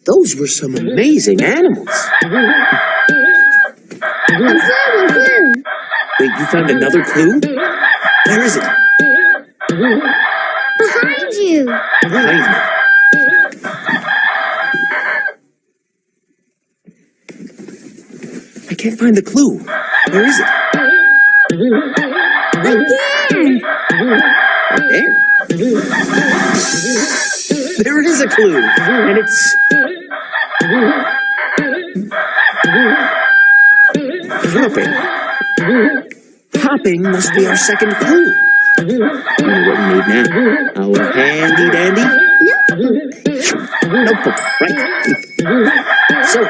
Those were some amazing animals. Clue. Wait, you found another clue? Where is it? Behind you. Behind me. I can't find the clue. Where is it? Right there. There. There is a clue. And it's... hopping. Hopping must be our second clue. I know what we need now. Our handy dandy Notebook. notebook, right? So,